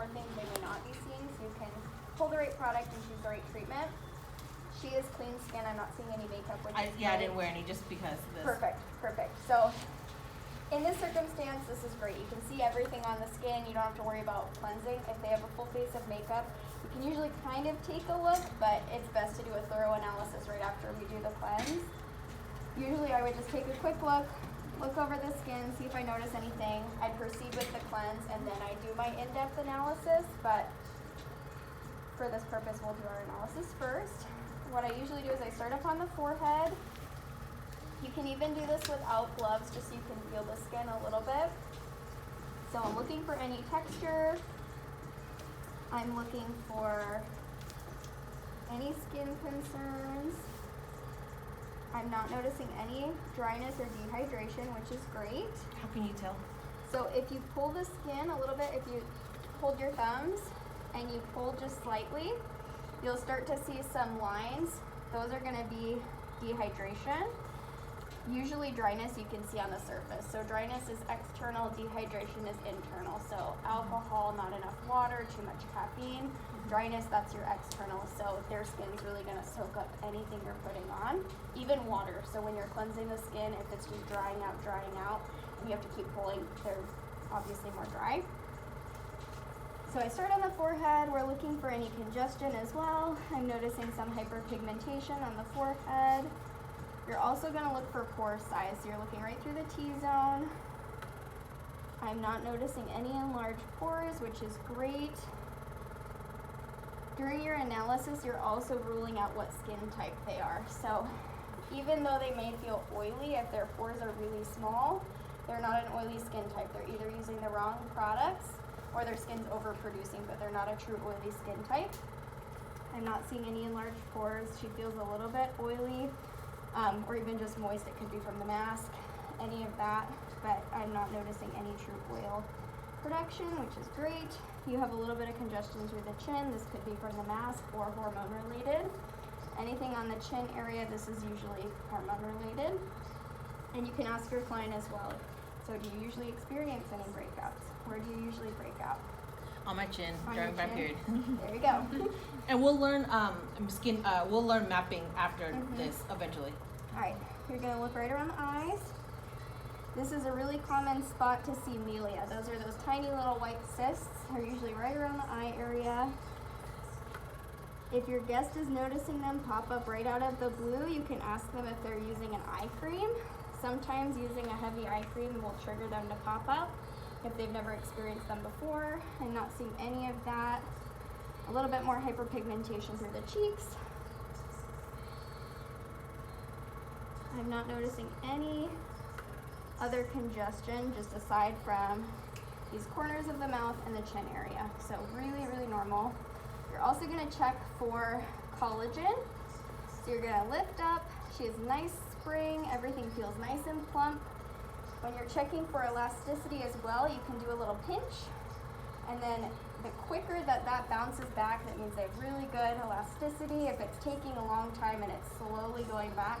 more things they may not be seeing, so you can pull the right product and choose the right treatment. She is clean skin. I'm not seeing any makeup, which is I great. didn't wear any just because of this. Perfect. So in this circumstance, this is great. You can see everything on the skin. You don't have to worry about cleansing. If they have a full face of makeup, you can usually kind of take a look, but it's best to do a thorough analysis right after we do the cleanse. Usually I would just take a quick look over the skin, see if I notice anything. I'd proceed with the cleanse, and then I do my in-depth analysis, but for this purpose, we'll do our analysis first. What I usually do is I start up on the forehead. You can even do this without gloves, just so you can feel the skin a little bit. So I'm looking for any texture. I'm looking for any skin concerns. I'm not noticing any dryness or dehydration, which is great. How can you tell? So if you pull the skin a little bit, if you hold your thumbs and you pull just slightly, you'll start to see some lines. Those are gonna be dehydration. Usually dryness you can see on the surface. So dryness is external, dehydration is internal. So alcohol, not enough water, too much caffeine. Dryness, that's your external. So their skin's really gonna soak up anything you're putting on, even water. So when you're cleansing the skin, if it's just drying out, and you have to keep pulling, they're obviously more dry. So I start on the forehead. We're looking for any congestion as well. I'm noticing some hyperpigmentation on the forehead. You're also going to look for pore size. So you're looking right through the T-zone. I'm not noticing any enlarged pores, which is great. During your analysis, you're also ruling out what skin type they are. So even though they may feel oily, if their pores are really small, they're not an oily skin type. They're either using the wrong products or their skin's overproducing, but they're not a true oily skin type. I'm not seeing any enlarged pores. She feels a little bit oily, or even just moist. It could be from the mask, any of that, but I'm not noticing any true oil production, which is great. You have a little bit of congestion through the chin. This could be from the mask or hormone related. Anything on the chin area, this is usually hormone related. And you can ask your client as well, so do you usually experience any breakouts? Where do you usually break out? On my chin On during your my chin? period. There you go. And we'll learn we'll learn mapping after this eventually. All right, you're gonna look right around the eyes. This is a really common spot to see melia. Those are those tiny little white cysts. They're usually right around the eye area. If your guest is noticing them pop up right out of the blue, you can ask them if they're using an eye cream. Sometimes using a heavy eye cream will trigger them to pop up if they've never experienced them before. I'm not seeing any of that. A little bit more hyperpigmentation through the cheeks. I'm not noticing any other congestion, just aside from these corners of the mouth and the chin area. So really, really normal. You're also gonna check for collagen. So you're gonna lift up. She has nice spring. Everything feels nice and plump. When you're checking for elasticity as well, you can do a little pinch. And then the quicker that bounces back, that means they have really good elasticity. If it's taking a long time and it's slowly going back,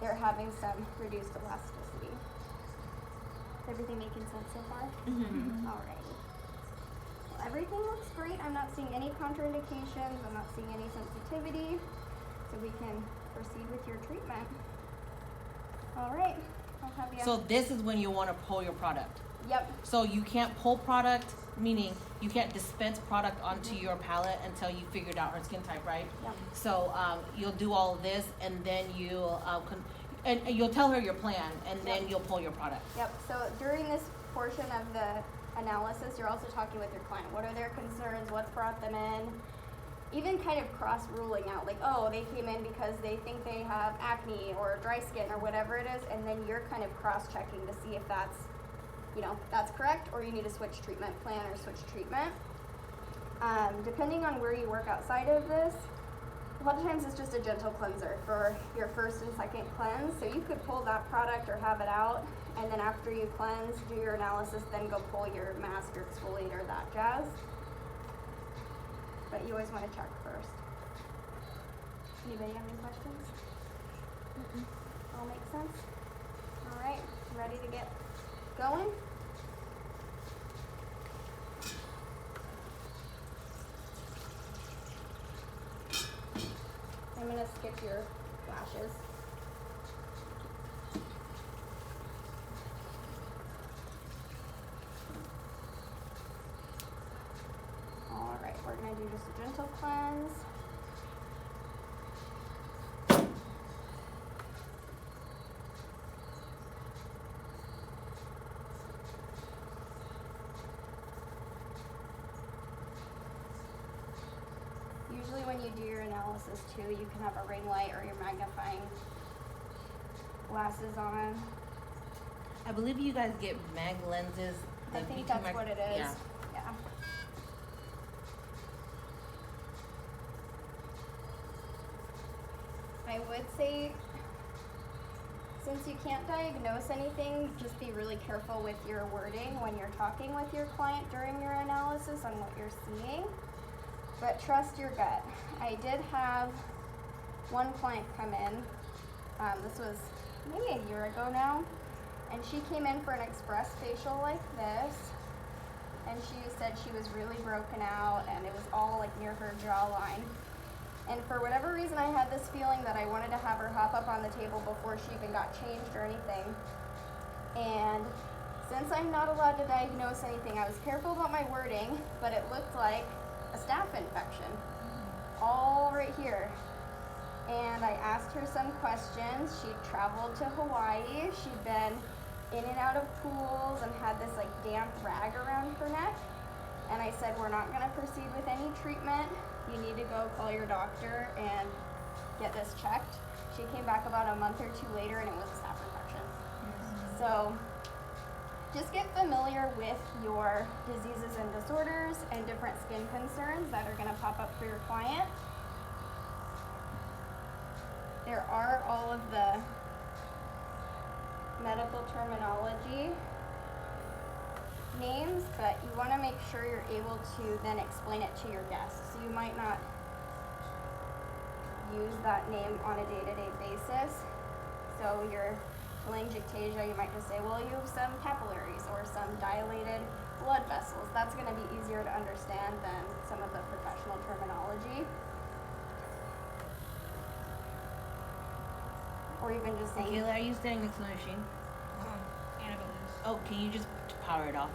they're having some reduced elasticity. Is everything making sense so far? Mm-hmm. Alrighty. Well, everything looks great. I'm not seeing any contraindications. I'm not seeing any sensitivity. So we can proceed with your treatment. All right. I'll have you. So this is when you want to pull your product. Yep. So you can't pull product, meaning you can't dispense product onto your palette until you figured out her skin type, right? Yep. So you'll do all of this, and then you'll and you'll tell her your plan, and then you'll pull your product. Yep. So during this portion of the analysis, you're also talking with your client. What are their concerns? What's brought them in? Even kind of cross-ruling out, like, oh, they came in because they think they have acne or dry skin or whatever it is, and then you're kind of cross-checking to see if that's, that's correct, or you need to switch treatment plan or switch treatment. Depending on where you work outside of this, a lot of times it's just a gentle cleanser for your first and second cleanse. So you could pull that product or have it out, and then after you cleanse, do your analysis, then go pull your mask or exfoliator, that jazz. But you always want to check first. Anybody have any questions? All make sense? All right, ready to get going? gonna skip your lashes. All right, we're gonna do just a gentle cleanse. Usually when you do your analysis too, you can have a ring light or your magnifying glasses on. I believe you guys get mag lenses. I think that's what it is. Yeah. Yeah. I would say, since you can't diagnose anything, just be really careful with your wording when you're talking with your client during your analysis on what you're seeing. But trust your gut. I did have one client come in, this was maybe a year ago now, and she came in for an express facial like this, and she said she was really broken out and it was all like near her jawline. And for whatever reason, I had this feeling that I wanted to have her hop up on the table before she even got changed or anything. And since I'm not allowed to diagnose anything, I was careful about my wording, but it looked like a staph infection, all right here. And I asked her some questions. She'd traveled to Hawaii. She'd been in and out of pools and had this like damp rag around her neck. And I said, we're not gonna proceed with any treatment. You need to go call your doctor and get this checked. She came back about a month or two later and it was a staph infection. So just get familiar with your diseases and disorders and different skin concerns that are gonna pop up for your client. There are all of the medical terminology names, but you want to make sure you're able to then explain it to your guests. So you might not use that name on a day-to-day basis. So your telangiectasia, you might just say, well, you have some capillaries or some dilated blood vessels. That's going to be easier to understand than some of the professional terminology. Or even just saying, Kayla, are you standing next to the machine? Annabelle is. Oh, can you just power it off?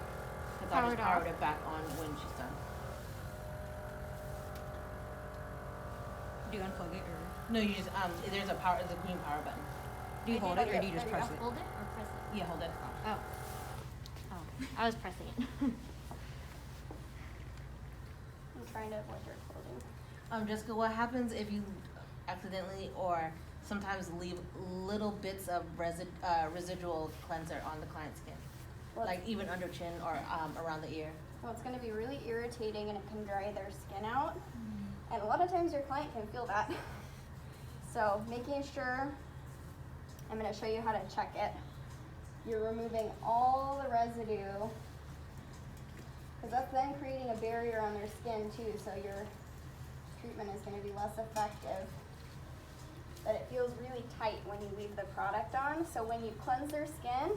Because I Power just it powered off? it back on when she's done. Do you unplug it or No, you just there's a green power button. do you I hold did. it or do you just There you press go. it? Hold it or press it? Yeah, hold it. Oh. Oh, I was pressing it. I'm trying to avoid your clothing. Jessica, what happens if you accidentally or sometimes leave little bits of residual cleanser on the client's skin? Well, Like even under chin or around the ear? Well, it's going to be really irritating and it can dry their skin out. And a lot of times your client can feel that. So making sure, I'm going to show you how to check it. You're removing all the residue, because that's then creating a barrier on their skin too, so your treatment is going to be less effective. But it feels really tight when you leave the product on. So when you cleanse their skin,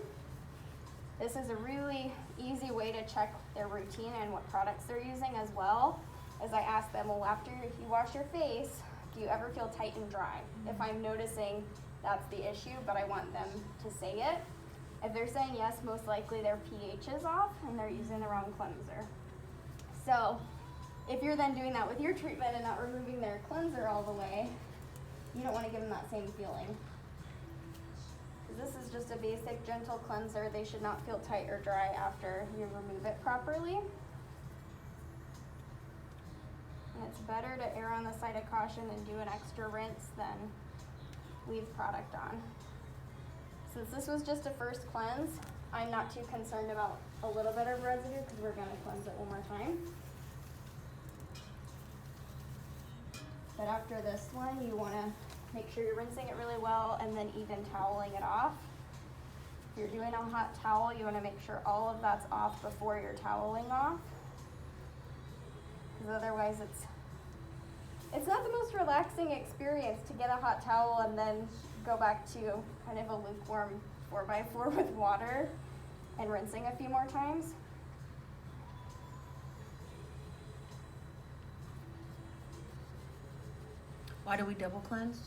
this is a really easy way to check their routine and what products they're using as well. As I ask them, well, after you wash your face, do you ever feel tight and dry? If I'm noticing that's the issue, but I want them to say it. If they're saying yes, most likely their pH is off and they're using the wrong cleanser. So if you're then doing that with your treatment and not removing their cleanser all the way, you don't want to give them that same feeling. This is just a basic gentle cleanser. They should not feel tight or dry after you remove it properly. And it's better to err on the side of caution and do an extra rinse than leave product on. Since this was just a first cleanse, I'm not too concerned about a little bit of residue because we're going to cleanse it one more time. But after this one, you want to make sure you're rinsing it really well and then even toweling it off. If you're doing a hot towel, you want to make sure all of that's off before you're toweling off. Because otherwise it's not the most relaxing experience to get a hot towel and then go back to kind of a lukewarm 4x4 with water and rinsing a few more times. Why do we double cleanse?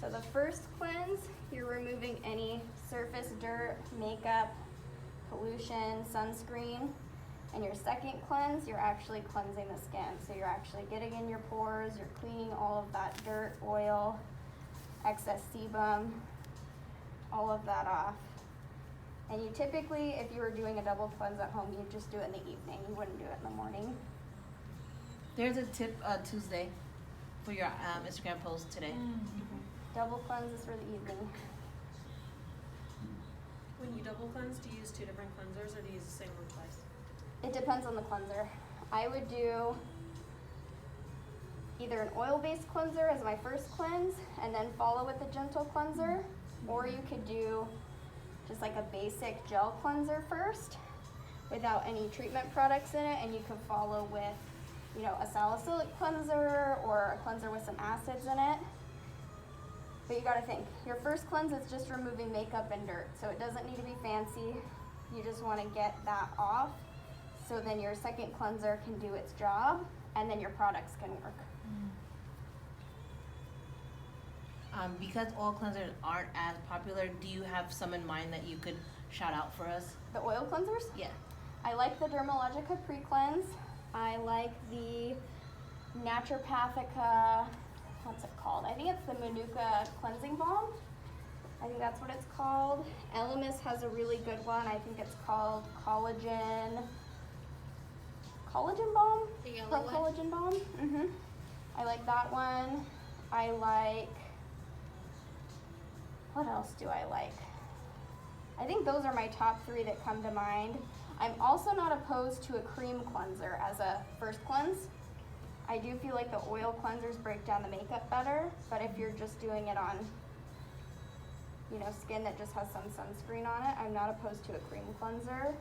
So the first cleanse, you're removing any surface dirt, makeup, pollution, sunscreen. And your second cleanse, you're actually cleansing the skin. So you're actually getting in your pores, you're cleaning all of that dirt, oil, excess sebum, all of that off. And you typically, if you were doing a double cleanse at home, you'd just do it in the evening. You wouldn't do it in the morning. There's a tip Tuesday for your Instagram post today. Double cleanse is for the evening. When you double cleanse, do you use two different cleansers or do you use the same one twice? It depends on the cleanser. I would do either an oil-based cleanser as my first cleanse and then follow with a gentle cleanser, or you could do just like a basic gel cleanser first without any treatment products in it, and you could follow with, you know, a salicylic cleanser or a cleanser with some acids in it. But you gotta think, your first cleanse is just removing makeup and dirt, so it doesn't need to be fancy. You just wanna get that off, so then your second cleanser can do its job, and then your products can work. Because oil cleansers aren't as popular, do you have some in mind that you could shout out for us? The oil cleansers? Yeah. I like the Dermalogica Pre-Cleanse. I like the Naturopathica, what's it called? I think it's the Manuka Cleansing Balm. I think that's what it's called. Elemis has a really good one. I think it's called Collagen Balm? The yellow Pro one? Collagen Balm. I like that one. I like, what else do I like? I think those are my top three that come to mind. I'm also not opposed to a cream cleanser as a first cleanse. I do feel like the oil cleansers break down the makeup better, but if you're just doing it on, you know, skin that just has some sunscreen on it, I'm not opposed to a cream cleanser.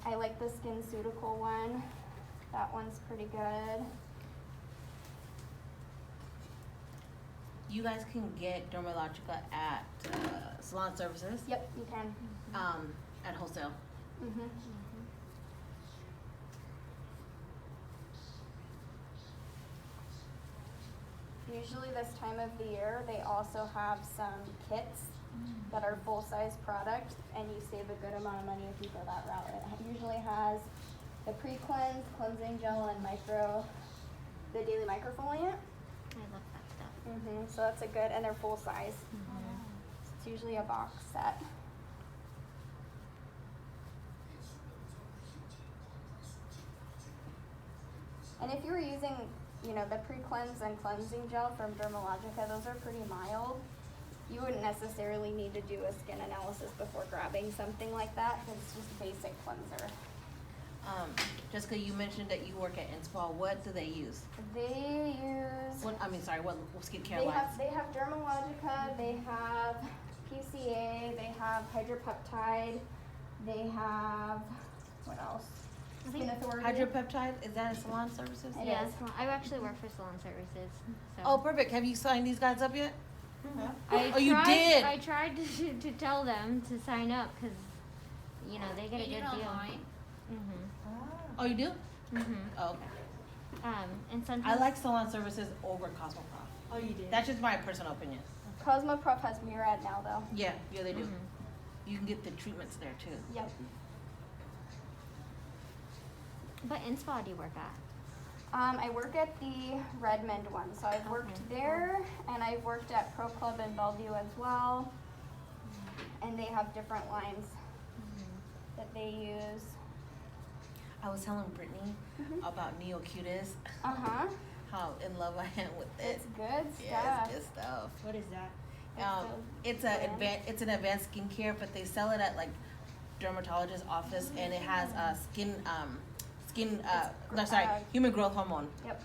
I like the SkinCeutical one. That one's pretty good. You guys can get Dermalogica at Salon Services, Yep, you can. at wholesale. Usually this time of the year, they also have some kits that are full-size products, and you save a good amount of money if you go that route. It usually has the pre-cleanse, cleansing gel, and the daily microfoliant. I love that stuff. So that's a good, and they're full-size. It's usually a box set. And if you were using, you know, the pre-cleanse and cleansing gel from Dermalogica, those are pretty mild. You wouldn't necessarily need to do a skin analysis before grabbing something like that, because it's just a basic cleanser. Jessica, you mentioned that you work at InSpa. What do they use? They use, What skincare they lines? have Dermalogica, they have PCA, they have Hydropeptide, they have, what else? I think Skin Authority. Hydropeptide, is that at Salon Services? It Yeah, is. I actually work for Salon Services. So. Oh, perfect. Have you signed these guys up yet? I Oh, you tried- did? I tried to tell them to sign up because, you know, they get a good deal. Oh, you do? Mm-hmm. Oh, okay. And sometimes I like Salon Services over Cosmoprof. Oh, you did? That's just my personal opinion. Cosmoprof has Murad now, though. Yeah, they do. Mhm. You can get the treatments there too. Yep. But in spa do you work at? I work at the Redmond one, so I've worked Okay. there, and I've worked at Pro Club in Bellevue as well. And they have different lines that they use. I was telling Brittany about Neo Cutis, how in love I am with it. It's good Yeah, stuff. it's good stuff. What is that? It's It's an advanced skincare, but they sell it at like dermatologist office, and it has human growth hormone. Yep.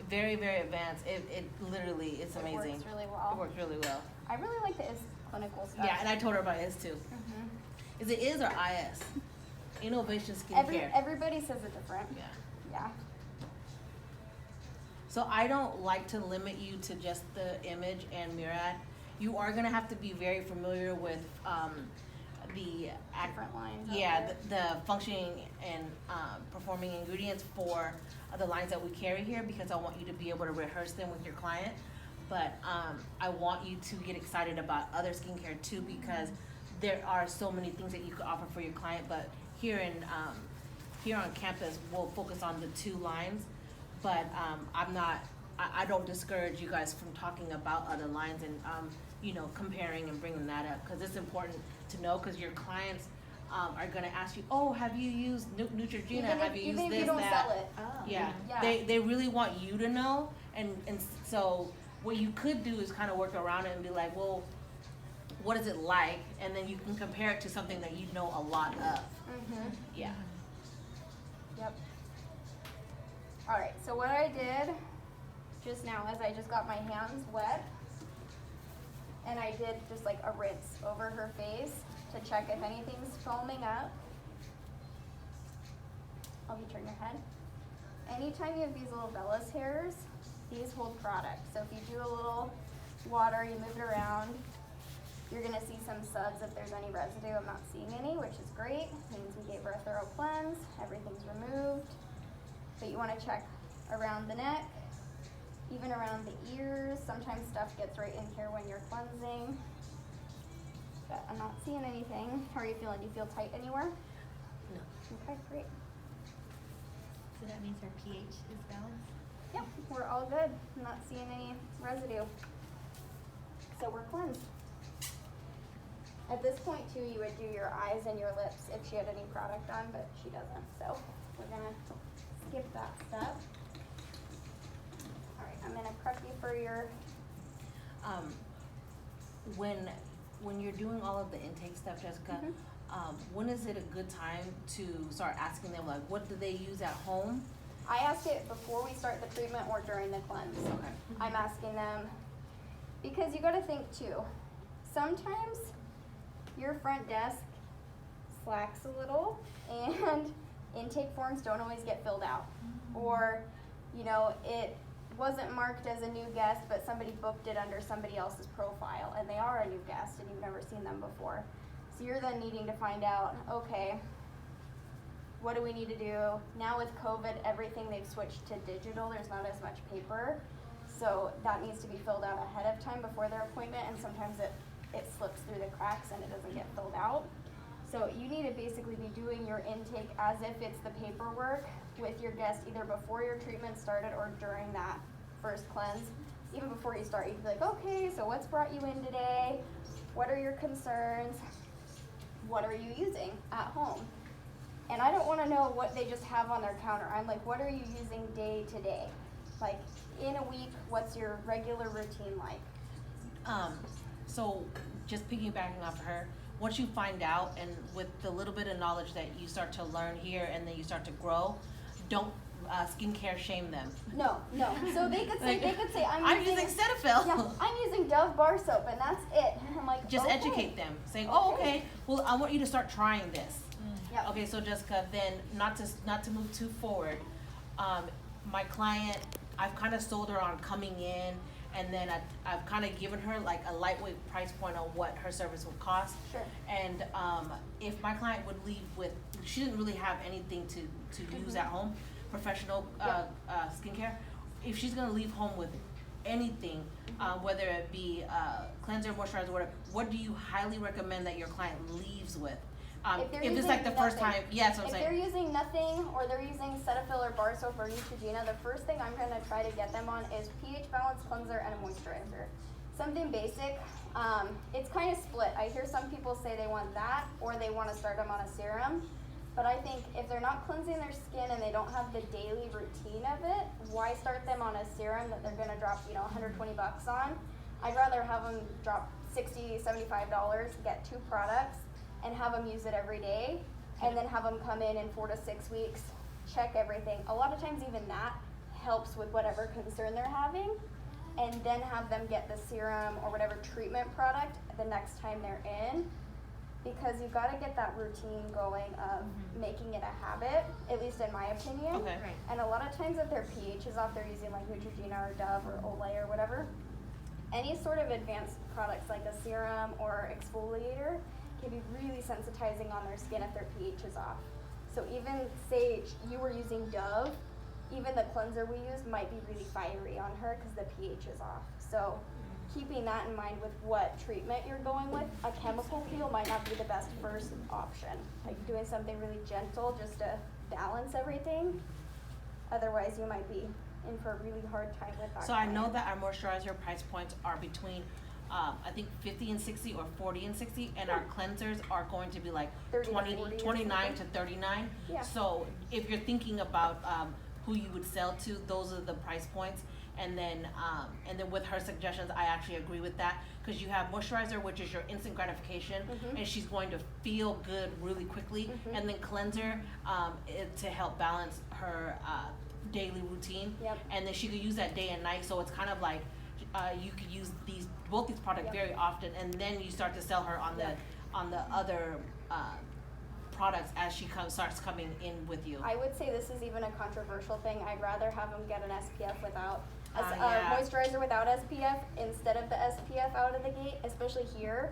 Very, very advanced. It literally is It amazing. works really It well. works really well. I really like the IS clinical stuff. Yeah, and I told her about his too. Is it IS or IS? Innovation Skincare. Everybody says it different. Yeah. Yeah. So I don't like to limit you to just the image and Murad. You are gonna have to be very familiar with Different lines out yeah, there. the functioning and performing ingredients for the lines that we carry here, because I want you to be able to rehearse them with your client. But I want you to get excited about other skincare too, because there are so many things that you could offer for your client. But here on campus, we'll focus on the 2 lines. But I don't discourage you guys from talking about other lines and comparing and bringing that up, because it's important to know, because your clients are gonna ask you, oh, have you used Neutrogena? Have you used even if this, you don't that? sell it. Yeah, Yeah. they really want you to know, and so what you could do is kind of work around it and be like, well, what is it like? And then you can compare it to something that you know a lot of. Mhm. Yeah. Yep. All right. So what I did just now is I just got my hands wet, and I did just like a rinse over her face to check if anything's foaming up. I'll be turning your head. Anytime you have these little vellus hairs, these hold product. So if you do a little water, you move it around, you're gonna see some suds if there's any residue. I'm not seeing any, which is great. It means we gave her a thorough cleanse, everything's removed. But you wanna check around the neck, even around the ears. Sometimes stuff gets right in here when you're cleansing. But I'm not seeing anything. How are you feeling? Do you feel tight anywhere? No. Okay, great. So that means our pH is balanced? Yep, we're all good. I'm not seeing any residue. So we're cleansed. At this point too, you would do your eyes and your lips if she had any product on, but she doesn't. So we're gonna skip that step. All right, I'm gonna prep you for your, When you're doing all of the intake stuff, Jessica, when is it a good time to start asking them, like, what do they use at home? I ask it before we start the treatment or during the cleanse. Okay. I'm asking them, because you gotta think too, sometimes your front desk slacks a little and intake forms don't always get filled out. Or, it wasn't marked as a new guest, but somebody booked it under somebody else's profile and they are a new guest and you've never seen them before. So you're then needing to find out, okay, what do we need to do? Now with COVID, everything they've switched to digital, there's not as much paper. So that needs to be filled out ahead of time before their appointment, and sometimes it slips through the cracks and it doesn't get filled out. So you need to basically be doing your intake as if it's the paperwork with your guest either before your treatment started or during that first cleanse. Even before you start, you can be like, okay, so what's brought you in today? What are your concerns? What are you using at home? And I don't want to know what they just have on their counter. I'm like, what are you using day to day? Like, in a week, what's your regular routine like? So just piggybacking off of her, once you find out, and with the little bit of knowledge that you start to learn here and then you start to grow, don't skincare shame them. No. So they could say, I'm using Cetaphil. Yeah, I'm using Dove bar soap, and that's it. And I'm like, Just okay. educate them, saying, oh, okay, well, I want you to start trying this. Yep. Okay, so Jessica, then not to move too forward, my client, I've kind of sold her on coming in, and then I've kind of given her like a lightweight price point on what her service would cost. Sure. And if my client would leave with, she didn't really have anything to use at home, professional skincare. If she's gonna leave home with anything, whether it be cleanser, moisturizer, whatever, what do you highly recommend that your client leaves with? If it's like the first time, yeah, that's what I'm saying. If they're using nothing, or they're using Cetaphil or bar soap or Neutrogena, the first thing I'm gonna try to get them on is pH balance cleanser and a moisturizer. Something basic. It's kind of split. I hear some people say they want that, or they want to start them on a serum. But I think if they're not cleansing their skin and they don't have the daily routine of it, why start them on a serum that they're gonna drop, $120 on? I'd rather have them drop $60, $75, get 2 products, and have them use it every day, and then have them come in 4 to 6 weeks, check everything. A lot of times even that helps with whatever concern they're having, and then have them get the serum or whatever treatment product the next time they're in, because you've got to get that routine going of making it a habit, at least in my opinion. Okay. Right. And a lot of times if their pH is off, they're using like Neutrogena or Dove or Olay or whatever. Any sort of advanced products like a serum or exfoliator can be really sensitizing on their skin if their pH is off. So even say you were using Dove, even the cleanser we use might be really fiery on her because the pH is off. So keeping that in mind with what treatment you're going with, a chemical peel might not be the best first option. Like doing something really gentle just to balance everything. Otherwise you might be in for a really hard time with that. So I know client. that our moisturizer price points are between, I think 50 and 60 or 40 and 60, and our cleansers are going to be like 30 to 20, 40 or 29 to something. 39. Yeah. So if you're thinking about who you would sell to, those are the price points. And then with her suggestions, I actually agree with that, because you have moisturizer, which is your instant gratification, and she's going to feel good really quickly, and then cleanser to help balance her daily routine. Yep. And then she could use that day and night, so it's kind of like you could use both these products Yep. very often, and then you start to sell her on Yep. the other products as she starts coming in with you. I would say this is even a controversial thing. I'd rather have them get an SPF without Yeah. moisturizer without SPF instead of the SPF out of the gate, especially here.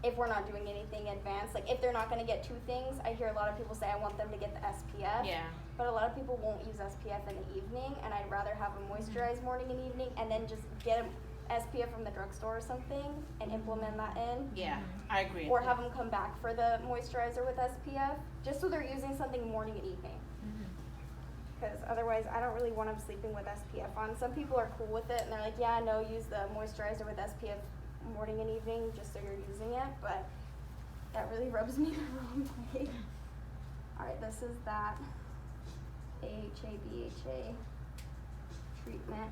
If we're not doing anything advanced, like if they're not going to get two things, I hear a lot of people say I want them to get the SPF. Yeah. But a lot of people won't use SPF in the evening, and I'd rather have them moisturize morning and evening, and then just get an SPF from the drugstore or something and implement that in. Yeah, I agree. Or have them come back for the moisturizer with SPF, just so they're using something morning and evening. Because otherwise, I don't really want them sleeping with SPF on. Some people are cool with it, and they're like, yeah, no, use the moisturizer with SPF morning and evening, just so you're using it, but that really rubs me the wrong way. Alright, this is that AHA, BHA treatment.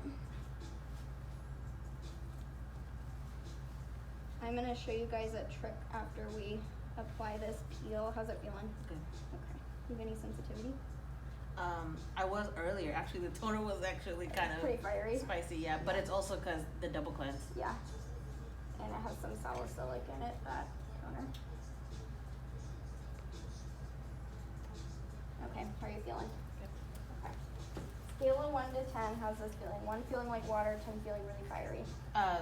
I'm gonna show you guys a trick after we apply this peel. How's it feeling? Good. Okay. You have any sensitivity? I was earlier. Actually, the toner was actually kind of Pretty fiery. spicy, yeah. But it's also because the double cleanse. Yeah. And it has some salicylic in it, that toner. Okay, how are you feeling? Okay. Scale of 1 to 10, how's this feeling? 1 feeling like water, 10 feeling really fiery.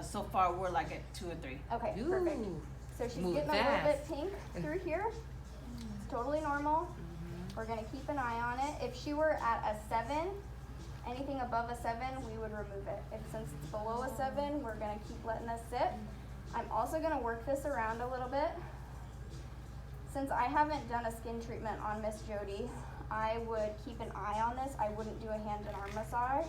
So far we're like at 2 or 3. Okay, perfect. Ooh. So she's Move getting a little bit fast. pink through here. It's totally normal. We're gonna keep an eye on it. If she were at a 7, anything above a 7, we would remove it. If since it's below a 7, we're gonna keep letting this sit. I'm also gonna work this around a little bit. Since I haven't done a skin treatment on Miss Jody, I would keep an eye on this. I wouldn't do a hand and arm massage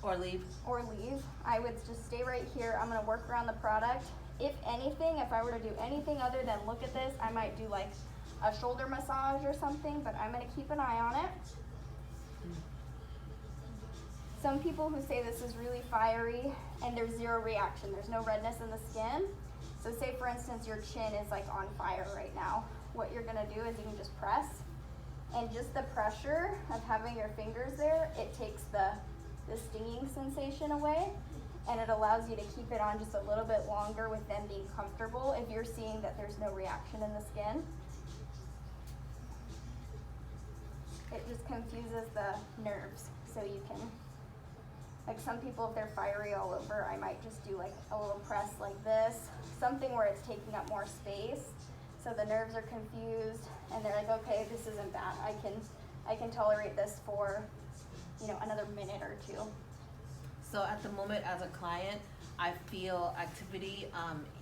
Or leave. or leave. I would just stay right here. I'm gonna work around the product. If anything, if I were to do anything other than look at this, I might do like a shoulder massage or something, but I'm gonna keep an eye on it. Some people who say this is really fiery and there's zero reaction, there's no redness in the skin. So say for instance your chin is like on fire right now. What you're gonna do is you can just press, and just the pressure of having your fingers there, it takes the stinging sensation away, and it allows you to keep it on just a little bit longer with them being comfortable if you're seeing that there's no reaction in the skin. It just confuses the nerves, so you can, like some people if they're fiery all over, I might just do like a little press like this, something where it's taking up more space, so the nerves are confused and they're like, okay, this isn't bad. I can tolerate this for, another minute or 2. So at the moment, as a client, I feel activity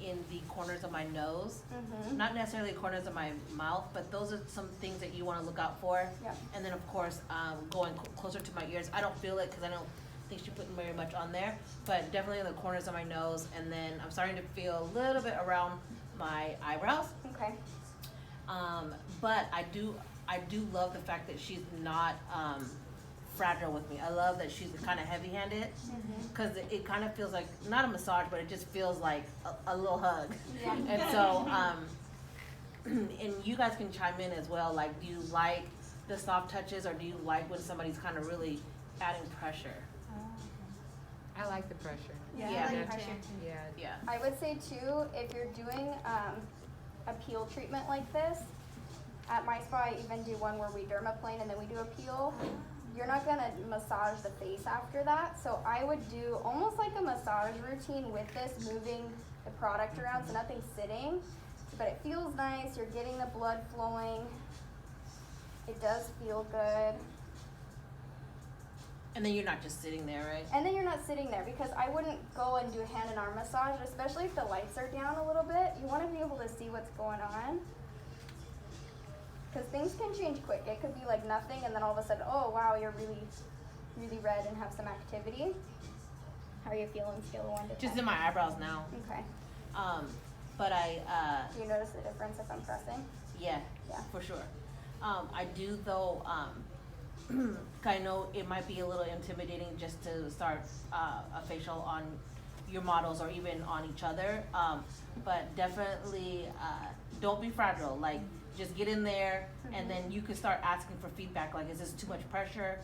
in the corners of my nose. Not necessarily corners of my mouth, but those are some things that you want to look out for. Yep. And then of course, going closer to my ears. I don't feel it because I don't think she put very much on there, but definitely in the corners of my nose. And then I'm starting to feel a little bit around my eyebrows. Okay. But I do love the fact that she's not fragile with me. I love that she's kind of heavy-handed, because it kind of feels like not a massage, but it just feels like a little hug. Yeah. And so, and you guys can chime in as well. Like, do you like the soft touches, or do you like when somebody's kind of really adding pressure? I like the pressure. Yeah. Yeah. I like That's- pressure too. Yeah. Yeah. I would say too, if you're doing a peel treatment like this, at my spa I even do one where we dermaplane and then we do a peel. You're not gonna massage the face after that, so I would do almost like a massage routine with this, moving the product around, so nothing's sitting. But it feels nice. You're getting the blood flowing. It does feel good. And then you're not just sitting there, right? And then you're not sitting there, because I wouldn't go and do a hand and arm massage, especially if the lights are down a little bit. You want to be able to see what's going on. Because things can change quick. It could be like nothing, and then all of a sudden, oh wow, you're really, really red and have some activity. How are you feeling? Scale of 1 to 10. Just in my eyebrows now. Okay. But Do you notice the difference if I'm pressing? yeah, Yeah. for sure. I do though, I know it might be a little intimidating just to start a facial on your models or even on each other. But definitely don't be fragile. Like, just get in there, and then you can start asking for feedback. Like, is this too much pressure?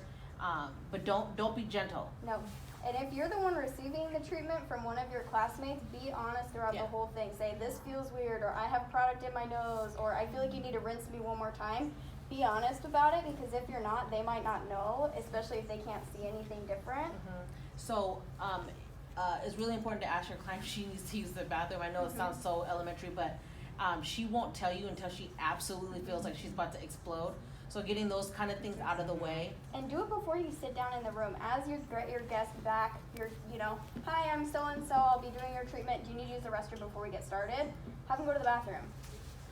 But don't be gentle. No. And if you're the one receiving the treatment from one of your classmates, be honest throughout Yeah. the whole thing. Say, this feels weird, or I have product in my nose, or I feel like you need to rinse me one more time. Be honest about it, because if you're not, they might not know, especially if they can't see anything different. So it's really important to ask your client if she needs to use the bathroom. I know it sounds so elementary, but she won't tell you until she absolutely feels like she's about to explode. So getting those kind of things out of the way. And do it before you sit down in the room. As you get your guest back, hi, I'm so-and-so, I'll be doing your treatment. Do you need to use the restroom before we get started? Have them go to the bathroom.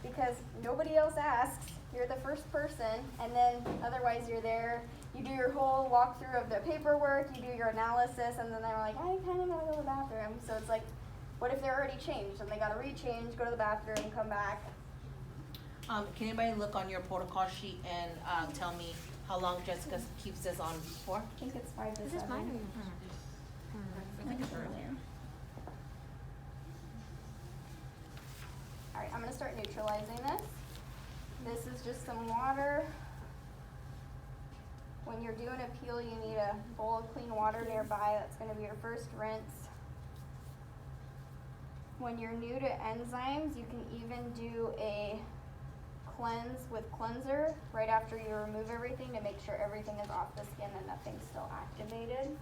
Because nobody else asks. You're the first person, and then otherwise you're there. You do your whole walkthrough of the paperwork, you do your analysis, and then they're like, I kind of gotta go to the bathroom. So it's like, what if they're already changed and they gotta rechange, go to the bathroom, come back? Can anybody look on your protocol sheet and tell me how long Jessica keeps this on for? I think it's 5 to Is 7. this mine or yours? I think it's earlier. All right, I'm gonna start neutralizing this. This is just some water. When you're doing a peel, you need a bowl of clean water nearby. That's gonna be your first rinse. When you're new to enzymes, you can even do a cleanse with cleanser right after you remove everything to make sure everything is off the skin and nothing's still activated.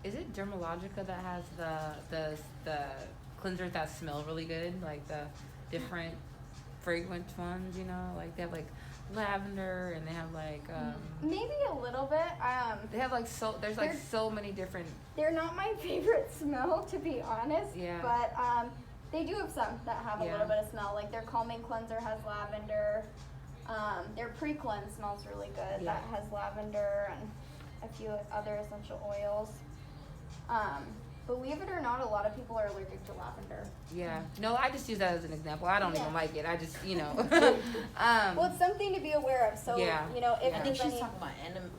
Is it Dermalogica that has the cleansers that smell really good, like the different fragrant ones? You know, like they have like lavender, and they have like Maybe a little bit. they have like there's like so many different. They're not my favorite smell, to be honest. Yeah. But they do have some that have a Yeah. little bit of smell. Like their calming cleanser has lavender. Their pre-cleanse smells really good. Yeah. That has lavender and a few other essential oils. Believe it or not, a lot of people are allergic to lavender. Yeah. No, I just use that as an example. I don't Yeah. even like it. I just, you know. Well, it's something to be aware of. So, Yeah. if I think there's she's any talking about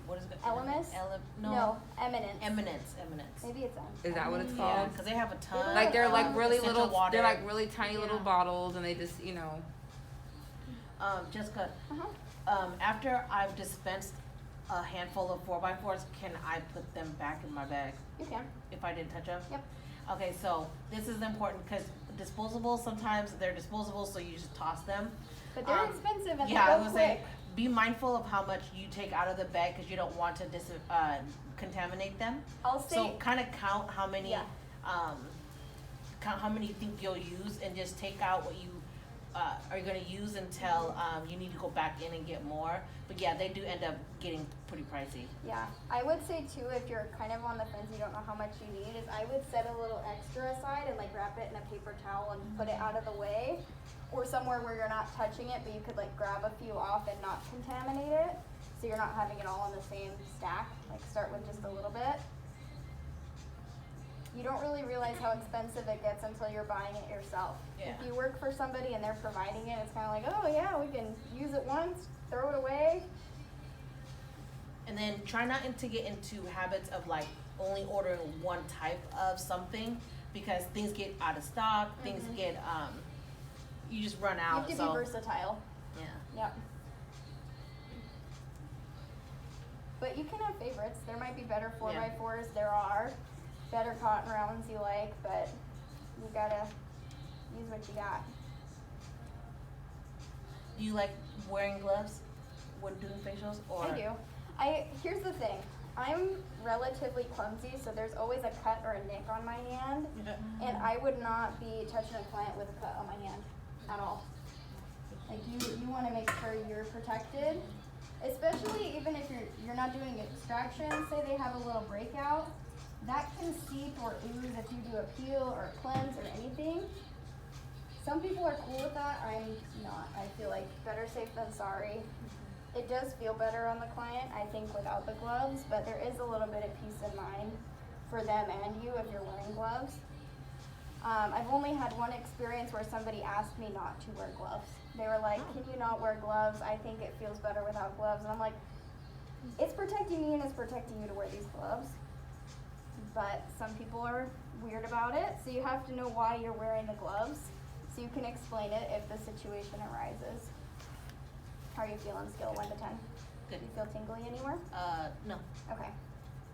what is it? Elemis? No. eminence. Eminence. Maybe it's Is that what it's Yeah, called? because they have a ton. Like they're like of really essential little. water. They're like really tiny little Yeah. bottles, and they just, you know. Jessica, Uh-huh. after I've dispensed a handful of 4x4s, can I put them back in my bag You can. if I didn't touch them? Yep. Okay, so this is important because disposables, sometimes they're disposable, so you just toss them. But they're expensive and Yeah, they I go was quick. saying, be mindful of how much you take out of the bag because you don't want to contaminate them. I'll say So kind of count how many, Yeah. count how many you think you'll use, and just take out what you are gonna use until you need to go back in and get more. But yeah, they do end up getting pretty pricey. Yeah, I would say too, if you're kind of on the fence, you don't know how much you need, is I would set a little extra aside and like wrap it in a paper towel and put it out of the way, or somewhere where you're not touching it, but you could like grab a few off and not contaminate it, so you're not having it all in the same stack. Like start with just a little bit. You don't really realize how expensive it gets until you're buying it yourself. Yeah. If you work for somebody and they're providing it, it's kind of like, oh yeah, we can use it once, throw it away. And then try not to get into habits of like only ordering one type of something, because things get out of stock, things get you just run You out. have to So be versatile. yeah. Yep. But you can have favorites. There might be better 4x4s. There are better cotton rounds you like, but you gotta use what you got. Do you like wearing gloves when doing facials, or I do. Here's the thing. I'm relatively clumsy, so there's always a cut or a nick on my hand, and I would not be touching a client with a cut on my hand at all. Like you want to make sure you're protected, especially even if you're not doing extraction. Say they have a little breakout, that can seep or ooze if you do a peel or a cleanse or anything. Some people are cool with that. I'm not. I feel like better safe than sorry. It does feel better on the client, I think, without the gloves, but there is a little bit of peace of mind for them and you if you're wearing gloves. I've only had one experience where somebody asked me not to wear gloves. They were like, can you not wear gloves? I think it feels better without gloves. And I'm like, it's protecting me and it's protecting you to wear these gloves. But some people are weird about it, so you have to know why you're wearing the gloves so you can explain it if the situation arises. How are you feeling, scale 1 to 10? Good. Do you feel tingly anywhere? No. Okay.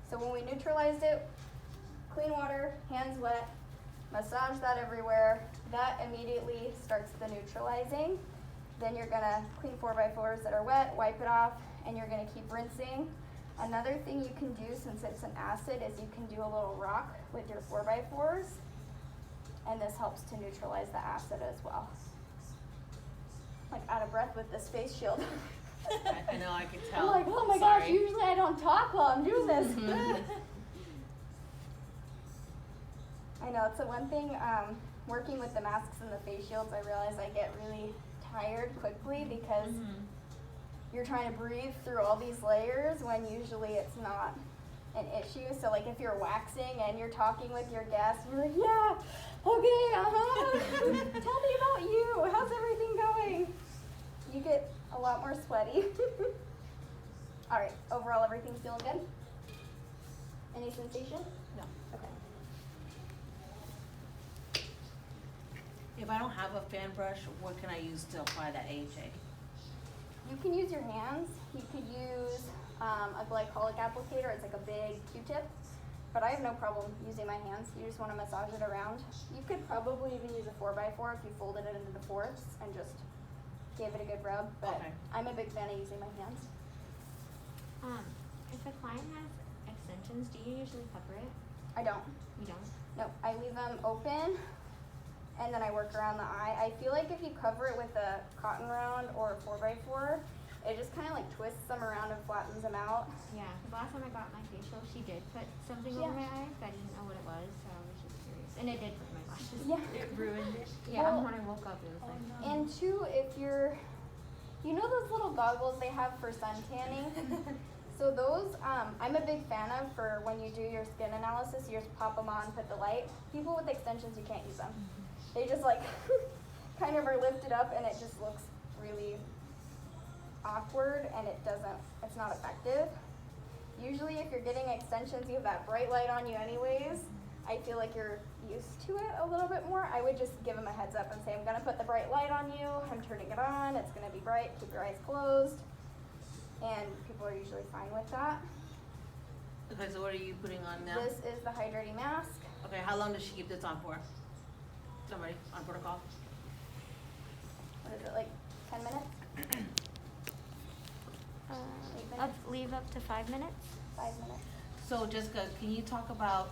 So when we neutralized it, clean water, hands wet, massage that everywhere. That immediately starts the neutralizing. Then you're gonna clean 4x4s that are wet, wipe it off, and you're gonna keep rinsing. Another thing you can do, since it's an acid, is you can do a little rock with your 4x4s, and this helps to neutralize the acid as well. Like out of breath with this face shield. I know, I could I'm tell. like, oh my Sorry. gosh, usually I don't talk while I'm doing this. I know, it's the one thing, working with the masks and the face shields, I realize I get really tired quickly because you're trying to breathe through all these layers when usually it's not an issue. So like if you're waxing and you're talking with your guests, you're like, yeah, okay, tell me about you. How's everything going? You get a lot more sweaty. All right, overall everything's feeling good? Any sensation? No. Okay. If I don't have a fan brush, what can I use to apply that AHA? You can use your hands. You could use a glycolic applicator. It's like a big Q-tip, but I have no problem using my hands. You just want to massage it around. You could probably even use a 4x4 if you folded it into the fourths and just gave it a good rub, but Okay. I'm a big fan of using my hands. If a client has extensions, do you usually cover it? I don't. You don't? No, I leave them open and then I work around the eye. I feel like if you cover it with a cotton round or a 4x4, it just kind of like twists them around and flattens them out. Yeah, the last time I got my facial, she did put something Yeah. over my eye, but I didn't know what it was, so I was just curious. And it did hurt my lashes. Yeah. It ruined it. Yeah, Well- when I woke up, it was like, And two, if you're, you know those little goggles they have for sun tanning? So those, I'm a big fan of for when you do your skin analysis, you just pop them on, put the light. People with extensions, you can't use them. They just like, kind of are lifted up and it just looks really awkward and it's not effective. Usually if you're getting extensions, you have that bright light on you anyways. I feel like you're used to it a little bit more. I would just give them a heads up and say, I'm gonna put the bright light on you, I'm turning it on, it's gonna be bright, keep your eyes closed. And people are usually fine with that. Okay, so what are you putting on now? This is the hydrating mask. Okay, how long does she keep this on for? Somebody on protocol? What is it, like 10 minutes? 8 minutes? leave up to 5 minutes? 5 minutes? So Jessica, can you talk about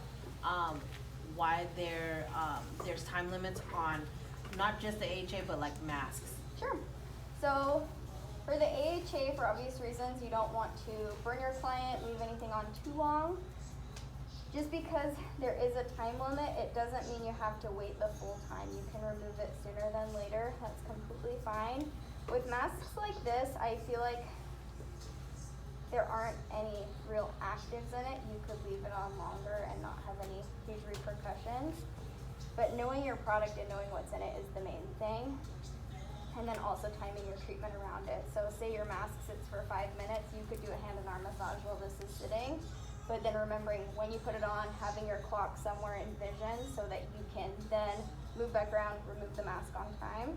why there's time limits on not just the AHA but like masks? Sure. So for the AHA, for obvious reasons, you don't want to burn your client, leave anything on too long. Just because there is a time limit, it doesn't mean you have to wait the full time. You can remove it sooner than later. That's completely fine. With masks like this, I feel like there aren't any real actives in it. You could leave it on longer and not have any huge repercussions. But knowing your product and knowing what's in it is the main thing. And then also timing your treatment around it. So say your mask sits for 5 minutes, you could do a hand and arm massage while this is sitting. But then remembering when you put it on, having your clock somewhere in vision so that you can then move back around, remove the mask on time.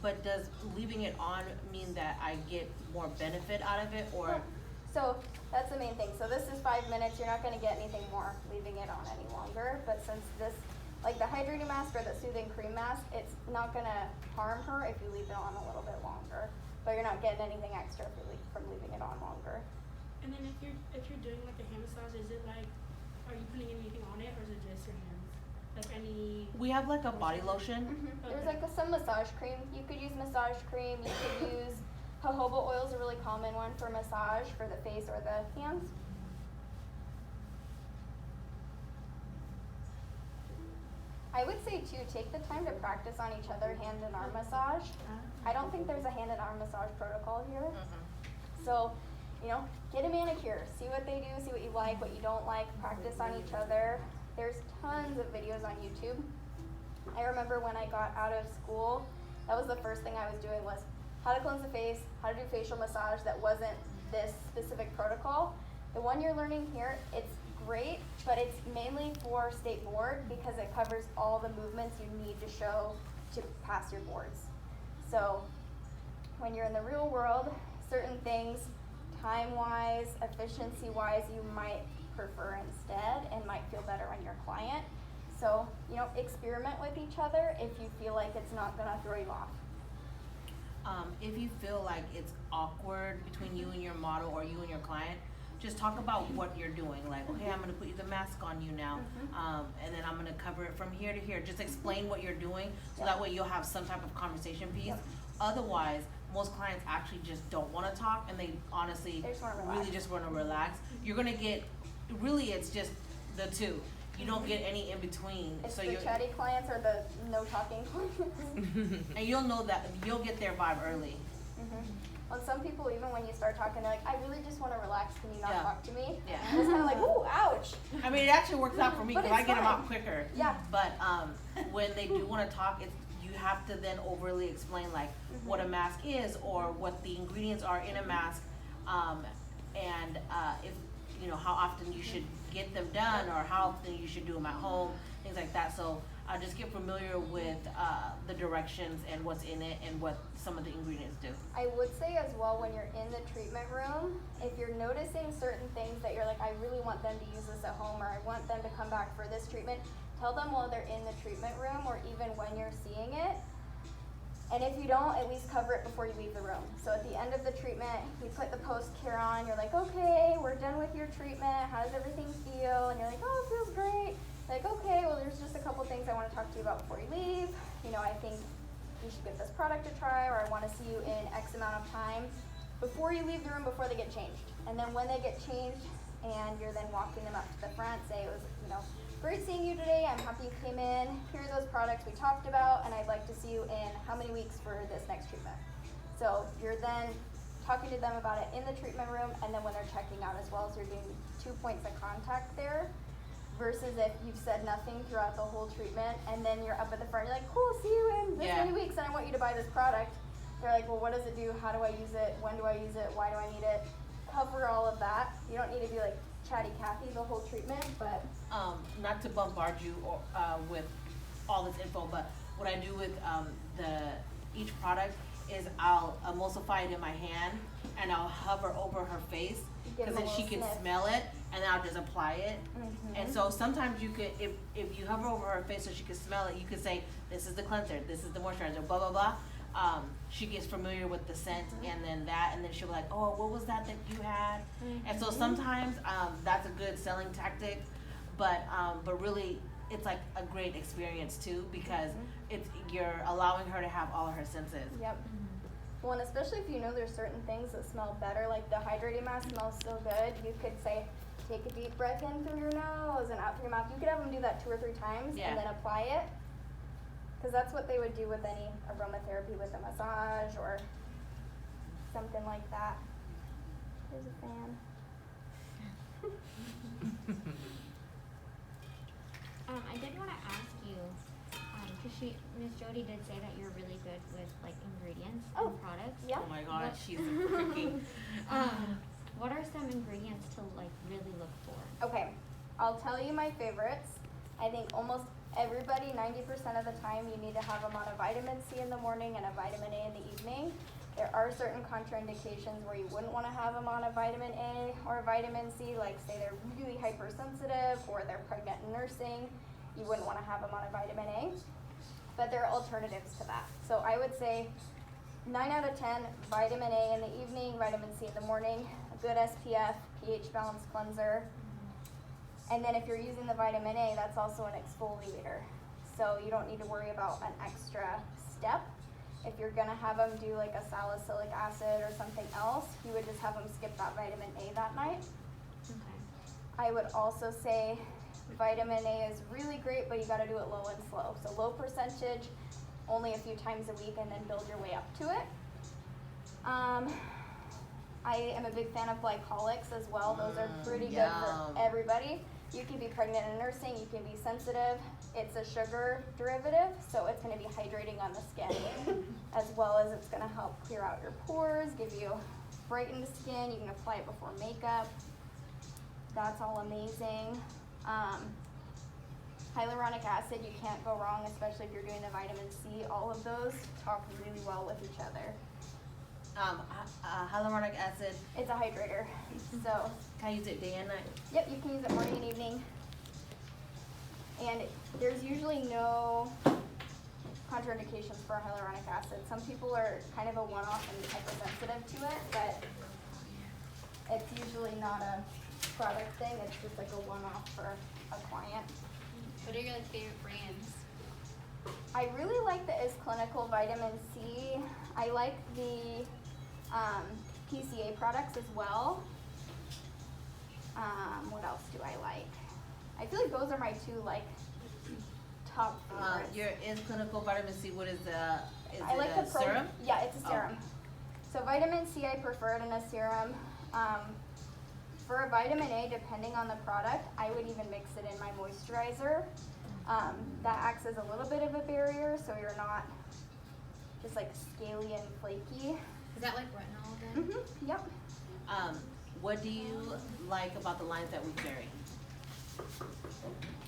But does leaving it on mean that I get more benefit out of it, or? So that's the main thing. So this is 5 minutes. You're not going to get anything more leaving it on any longer. But since this, like the hydrating mask or the soothing cream mask, it's not going to harm her if you leave it on a little bit longer. But you're not getting anything extra from leaving it on longer. And then if you're doing like a hand massage, is it like, are you putting anything on it, or is it just your hands? Like any? We have like a body lotion. There's like some massage cream. You could use massage cream. You could use jojoba oil is a really common one for massage for the face or the hands. I would say too, take the time to practice on each other hand and arm massage. I don't think there's a hand and arm massage protocol here. So, you know, get a manicure, see what they do, see what you like, what you don't like, practice on each other. There's tons of videos on YouTube. I remember when I got out of school, that was the first thing I was doing was how to cleanse the face, how to do facial massage that wasn't this specific protocol. The one you're learning here, it's great, but it's mainly for state board because it covers all the movements you need to show to pass your boards. So when you're in the real world, certain things, time-wise, efficiency-wise, you might prefer instead and might feel better on your client. So, you know, experiment with each other if you feel like it's not gonna throw you off. If you feel like it's awkward between you and your model or you and your client, just talk about what you're doing. Like, okay, I'm gonna put the mask on you now, and then I'm gonna cover it from here to here. Just explain what you're doing, so that way you'll have some type of conversation piece. Otherwise, most clients actually just don't wanna talk, and they honestly really just wanna relax. You're gonna get, really it's just the two. You don't get any in between. It's So the you're, chatty clients or the no talking clients. and you'll know that, you'll get their vibe early. Well, some people, even when you start talking, they're like, I really just want to relax. Can you not Yeah. talk to me? Yeah. And it's kind of like, ooh, ouch. I mean, it actually works out for me But because I it's get them fine. out quicker. Yeah. But when they do want to talk, it's, you have to then overly explain like what a mask is or what the ingredients are in a mask, and if you know how often you should get them done or how often you should do them at home, things like that. So just get familiar with the directions and what's in it and what some of the ingredients do. I would say as well, when you're in the treatment room, if you're noticing certain things that you're like, I really want them to use this at home or I want them to come back for this treatment, tell them while they're in the treatment room or even when you're seeing it. And if you don't, at least cover it before you leave the room. So at the end of the treatment, you put the post-care on, you're like, okay, we're done with your treatment, how does everything feel? And you're like, oh, it feels great. Like, okay, well, there's just a couple things I want to talk to you about before you leave. You know, I think you should give this product a try, or I want to see you in X amount of time before you leave the room, before they get changed. And then when they get changed and you're then walking them up to the front, say it was, you know, great seeing you today. I'm happy you came in. Here are those products we talked about, and I'd like to see you in how many weeks for this next treatment. So you're then talking to them about it in the treatment room, and then when they're checking out as well. So you're doing 2 points of contact there, versus if you've said nothing throughout the whole treatment, and then you're up at the front, you're like, cool, see you in this many weeks, and I want you to buy this product. They're like, well, what does it do? How do I use it? When do I use it? Why do I need it? Cover all of that. You don't need to be like chatty Cathy the whole treatment, but Not to bombard you or, with all this info, but what I do with each product is I'll emulsify it in my hand and I'll hover over her face Give because them then a she little can sniff. smell it and then I'll just apply it. And so sometimes you could, if you hover over her face so she can smell it, you could say, this is the cleanser, this is the moisturizer, blah, blah, blah. She gets familiar with the scent and then that, and then she'll be like, oh, what was that you had? And so sometimes that's a good selling tactic, but really it's like a great experience too because you're allowing her to have all of her senses. Yep. Well, and especially if you know there's certain things that smell better, like the hydrating mask smells so good, you could say, take a deep breath in through your nose and out through your mouth. You could have them do that 2 or 3 times and then apply it. Because that's what they would do with any aromatherapy with a massage or something like that. There's a fan. I did want to ask you, because Miss Jody did say that you're really good with like ingredients and products. Yeah. Oh my god, she's freaking. What are some ingredients to like really look for? Okay, I'll tell you my favorites. I think almost everybody, 90% of the time, you need to have them on a vitamin C in the morning and a vitamin A in the evening. There are certain contraindications where you wouldn't want to have them on a vitamin A or a vitamin C, like say they're really hypersensitive or they're pregnant and nursing. You wouldn't want to have them on a vitamin A. But there are alternatives to that. So I would say 9 out of 10, vitamin A in the evening, vitamin C in the morning, a good SPF, pH balanced cleanser. And then if you're using the vitamin A, that's also an exfoliator. So you don't need to worry about an extra step. If you're gonna have them do like a salicylic acid or something else, you would just have them skip that vitamin A that night. Okay. I would also say vitamin A is really great, but you gotta do it low and slow. So low percentage, only a few times a week, and then build your way up to it. I am a big fan of glycolics as well. Those are pretty good for everybody. You can be pregnant and nursing, you can be sensitive. It's a sugar derivative, so it's gonna be hydrating on the skin, as well as it's gonna help clear out your pores, give you brightened skin. You can apply it before makeup. That's all amazing. Hyaluronic acid, you can't go wrong, especially if you're doing the vitamin C. All of those talk really well with each other. Hyaluronic acid, It's a hydrator, so can I use it day and night? yep, you can use it morning and evening. And there's usually no contraindications for hyaluronic acid. Some people are kind of a one-off and hypersensitive to it, but it's usually not a product thing. It's just like a one-off for a client. What are your favorite brands? I really like the Is Clinical Vitamin C. I like the PCA products as well. What else do I like? I feel like those are my two top favorites. Your Is Clinical Vitamin C, what is the, I like the serum? Yeah, it's a Oh. serum. So vitamin C, I prefer it in a serum. For a vitamin A, depending on the product, I would even mix it in my moisturizer. That acts as a little bit of a barrier, so you're not just like scaly and flaky. Is that like retinol then? Yep. What do you like about the lines that we carry?